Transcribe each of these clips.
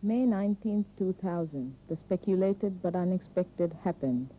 May 19, 2000, the speculated but unexpected happened.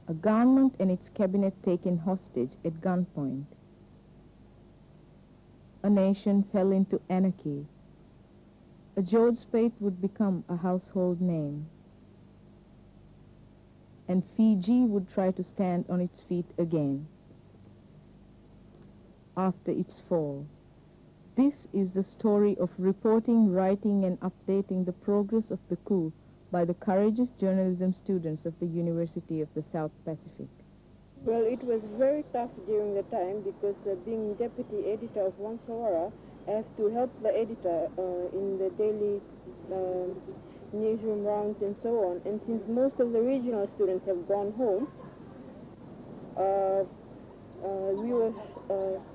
A government and its cabinet taken hostage at gunpoint. A nation fell into anarchy. A George Speight would become a household name. And Fiji would try to stand on its feet again after its fall. This is the story of reporting, writing, and updating the progress of the coup by the courageous journalism students of the University of the South Pacific. Well, it was very tough during the time because being deputy editor of Wansolwara, I have to help the editor in the daily newsroom rounds and so on. And since most of the regional students have gone home, we were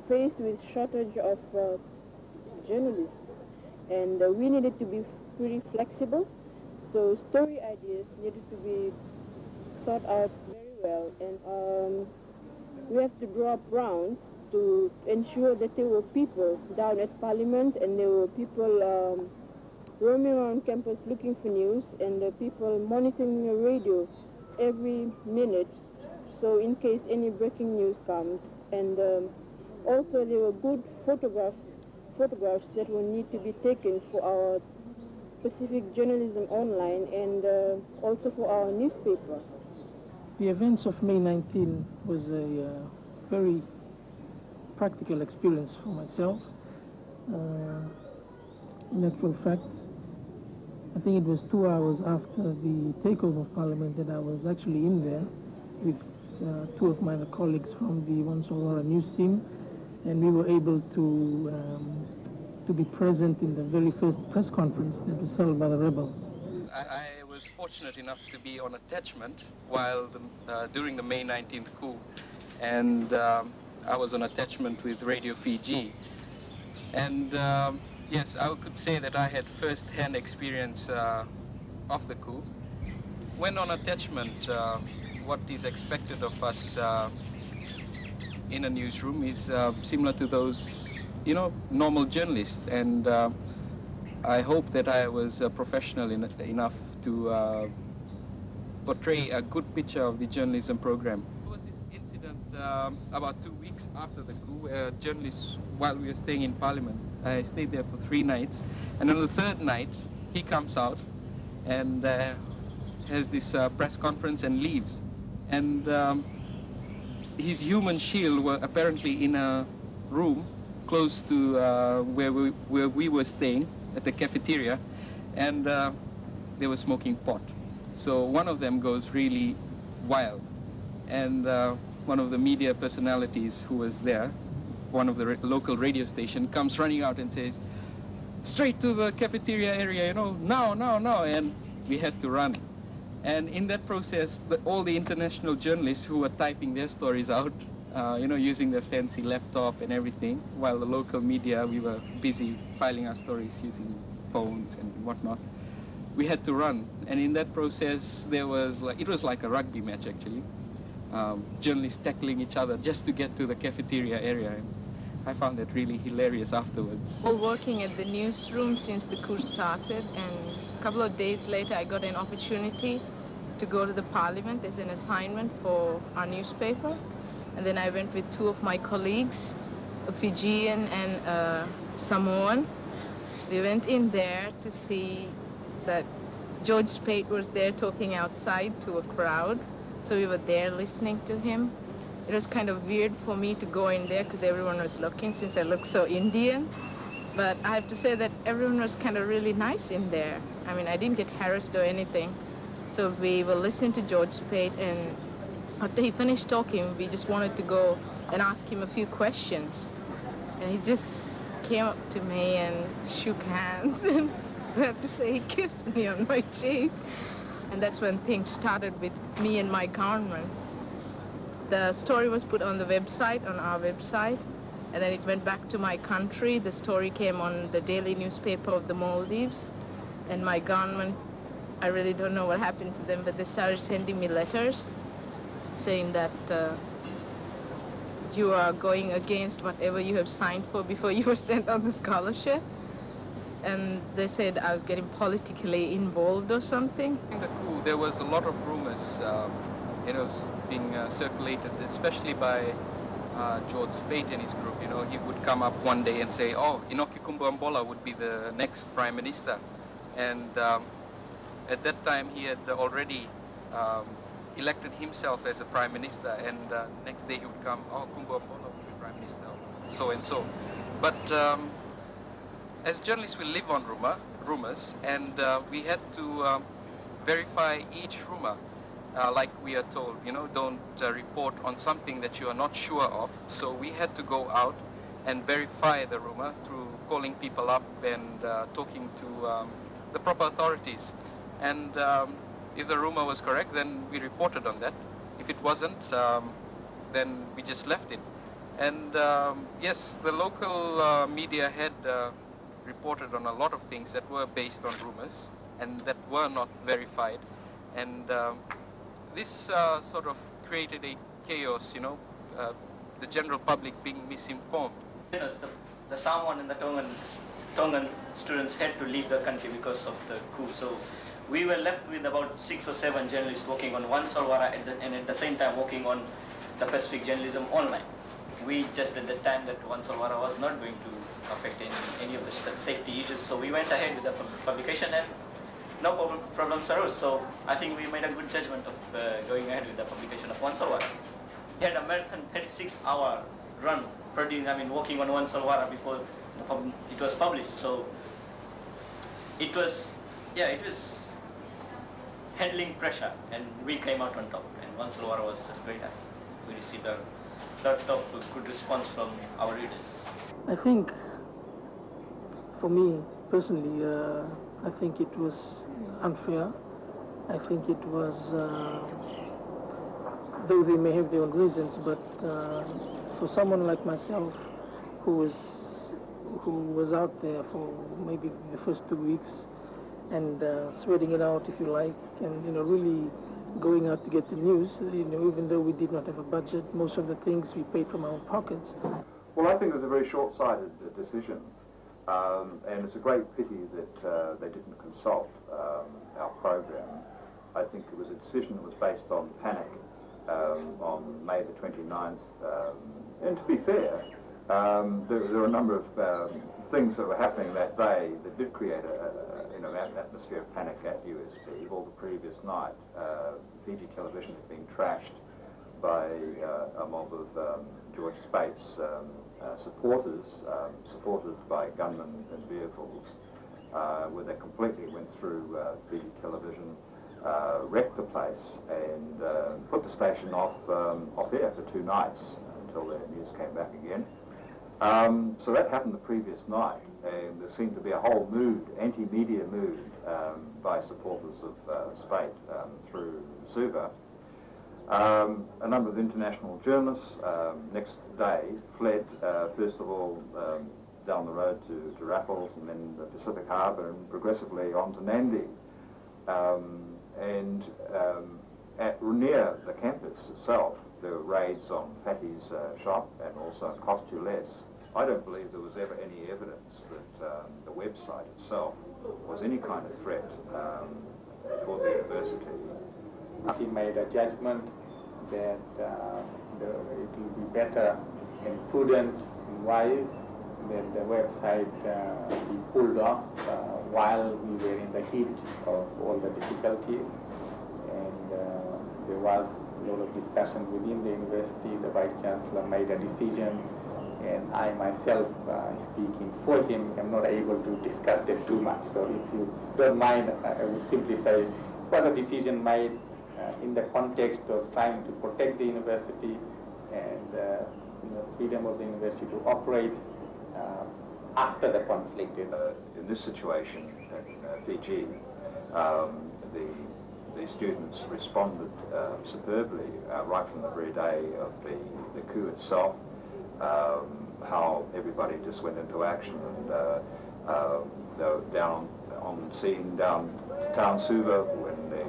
faced with shortage of journalists, and we needed to be pretty flexible. So story ideas needed to be thought out very well, and we have to draw up rounds to ensure that there were people down at Parliament, and there were people roaming around campus looking for news, and people monitoring the radio every minute, so in case any breaking news comes. And also there were good photographs that will need to be taken for our Pacific Journalism Online and also for our newspaper. The events of May 19 was a very practical experience for myself. In actual fact, I think it was 2 hours after the takeover of Parliament that I was actually in there with two of my colleagues from the Wansolwara news team, and we were able to be present in the very first press conference that was held by the rebels. I was fortunate enough to be on attachment while during the May 19th coup, and I was on attachment with Radio Fiji. And yes, I could say that I had first-hand experience of the coup. When on attachment, what is expected of us in a newsroom is similar to those, normal journalists, and I hope that I was professional enough to portray a good picture of the journalism program. There was this incident about 2 weeks after the coup, where journalists, while we were staying in Parliament, I stayed there for 3 nights, and on the 3rd night, he comes out and has this press conference and leaves. And his human shield were apparently in a room close to where we were staying at the cafeteria, and they were smoking pot. So one of them goes really wild, and one of the media personalities who was there, one of the local radio station, comes running out and says, "Straight to the cafeteria area, now, and we had to run. And in that process, all the international journalists who were typing their stories out, using their fancy laptop and everything, while the local media, we were busy filing our stories using phones and whatnot. We had to run, and in that process, it was like a rugby match actually. Journalists tackling each other just to get to the cafeteria area. And I found that really hilarious afterwards. All working at the newsroom since the coup started, and a couple of days later, I got an opportunity to go to the Parliament as an assignment for our newspaper. And then I went with 2 of my colleagues, a Fijian and a Samoan. We went in there to see that George Speight was there talking outside to a crowd. So we were there listening to him. It was kind of weird for me to go in there because everyone was looking, since I look so Indian. But I have to say that everyone was kind of really nice in there. I mean, I didn't get harassed or anything. So we were listening to George Speight, and after he finished talking, we just wanted to go and ask him a few questions. And he just came up to me and shook hands, and I have to say he kissed me on my cheek. And that's when things started with me and my government. The story was put on the website, on our website, and then it went back to my country. The story came on the daily newspaper of the Maldives, and my government, I really don't know what happened to them, but they started sending me letters saying that you are going against whatever you have signed for before you were sent on the scholarship. and they said I was getting politically involved or something. In the coup, there was a lot of rumors, you know, being circulated, especially by George Speight and his group. You know, he would come up one day and say, oh, Inoki Kumbuambola would be the next prime minister. And at that time, he had already elected himself as a prime minister, and next day he would come, oh, Kumbuambola would be prime minister, so and so. But as journalists, we live on rumors, and we had to verify each rumor. Like we are told, you know, don't report on something that you are not sure of. So we had to go out and verify the rumor through calling people up and talking to the proper authorities. And if the rumor was correct, then we reported on that. If it wasn't, then we just left it. And yes, the local media had reported on a lot of things that were based on rumors and that were not verified. And this sort of created a chaos, you know, the general public being misinformed. The Samoan and the Tongan students had to leave the country because of the coup. So we were left with about 6 or 7 journalists working on Wansolwara and at the same time working on the Pacific journalism online. We just at the time that Wansolwara was not going to affect any of the safety issues. So we went ahead with the publication and no problems arose. So I think we made a good judgment of going ahead with the publication of Wansolwara. We had a marathon 36-hour run, working on Wansolwara before it was published. So it was handling pressure, and we came out on top. And Wansolwara was just great. We received a lot of good response from our readers. I think, for me personally, I think it was unfair. I think it was, though they may have their own reasons, but for someone like myself who was out there for maybe the first 2 weeks and sweating it out, if you like, and, you know, really going out to get the news, you know, even though we did not have a budget, most of the things we paid from our own pockets. Well, I think it was a very short-sighted decision. And it's a great pity that they didn't consult our program. I think it was a decision that was based on panic on May the 29th. And to be fair, there were a number of things that were happening that day that did create an atmosphere of panic at USP. All the previous night, Fiji television had been trashed by a mob of George Speight's supporters, supported by gunmen and vehicles, where they completely went through Fiji television, wrecked the place, and put the station off air for 2 nights until the news came back again. So that happened the previous night, and there seemed to be a whole mood, anti-media mood, by supporters of Speight through Suva. A number of international journalists next day fled, first of all down the road to Raffles and then the Pacific Harbour and progressively on to Nandi. At near the campus itself, there were raids on Fatty's shop and also on Costules. I don't believe there was ever any evidence that the website itself was any kind of threat for the university. He made a judgment that it will be better and prudent and wise that the website be pulled off while we were in the heat of all the difficulties. And there was a lot of discussion within the university. The Vice-Chancellor made a decision, and I myself, speaking for him, am not able to discuss that too much. So if you don't mind, I would simply say it was a decision made in the context of trying to protect the university and freedom of the university to operate after the conflict. In this situation in Fiji, the students responded superbly right from the very day of the coup itself. How everybody just went into action, and they were down on scene downtown Suva when the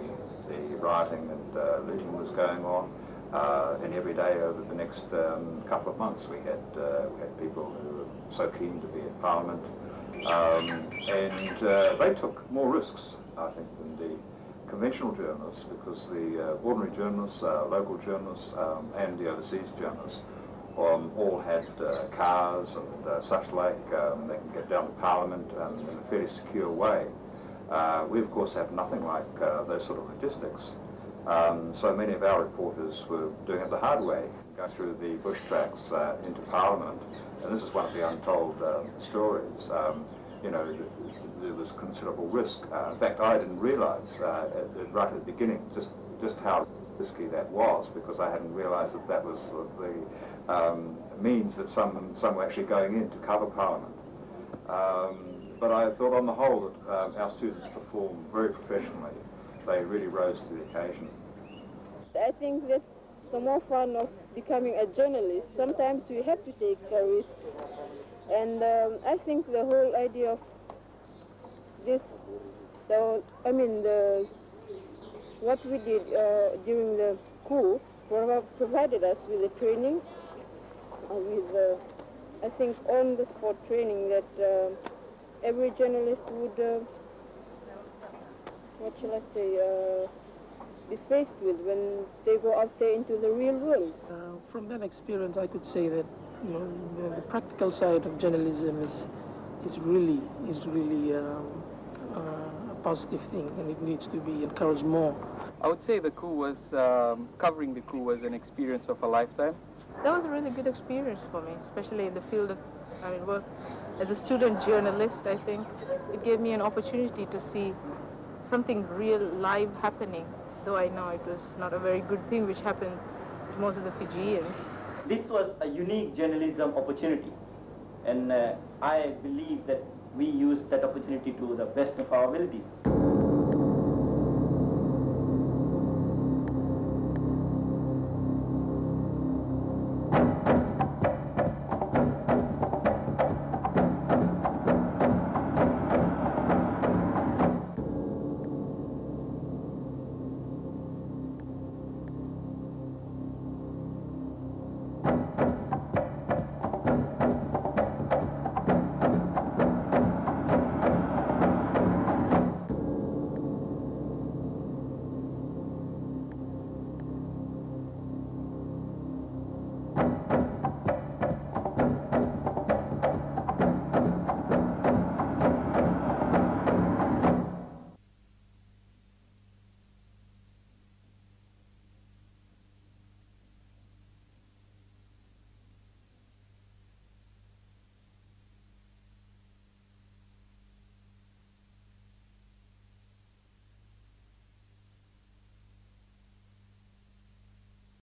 rioting and looting was going on, and every day over the next couple of months we had people who were so keen to be in Parliament, And they took more risks, I think, than the conventional journalists, because the ordinary journalists, local journalists, and the overseas journalists all had cars and such like. They can get down to Parliament in a fairly secure way. We, of course, have nothing like those sort of logistics. So many of our reporters were doing it the hard way, go through the bush tracks into Parliament, and this is one of the untold stories. You know, there was considerable risk. In fact, I didn't realise right at the beginning just how risky that was, because I hadn't realised that that was the means that some were actually going in to cover Parliament. But I thought on the whole that our students performed very professionally. They really rose to the occasion. I think that's the more fun of becoming a journalist. Sometimes you have to take risks. And I think the whole idea of this, what we did during the coup provided us with a training, with, I think, on-the-spot training that every journalist would, what shall I say, be faced with when they go out there into the real world. From that experience, I could say that, you know, the practical side of journalism is really a positive thing, and it needs to be encouraged more. I would say the coup was, covering the coup was an experience of a lifetime. That was a really good experience for me, especially in the field of, work as a student journalist. I think it gave me an opportunity to see something real live happening, though I know it was not a very good thing which happened to most of the Fijians. This was a unique journalism opportunity, and I believe that we used that opportunity to the best of our abilities.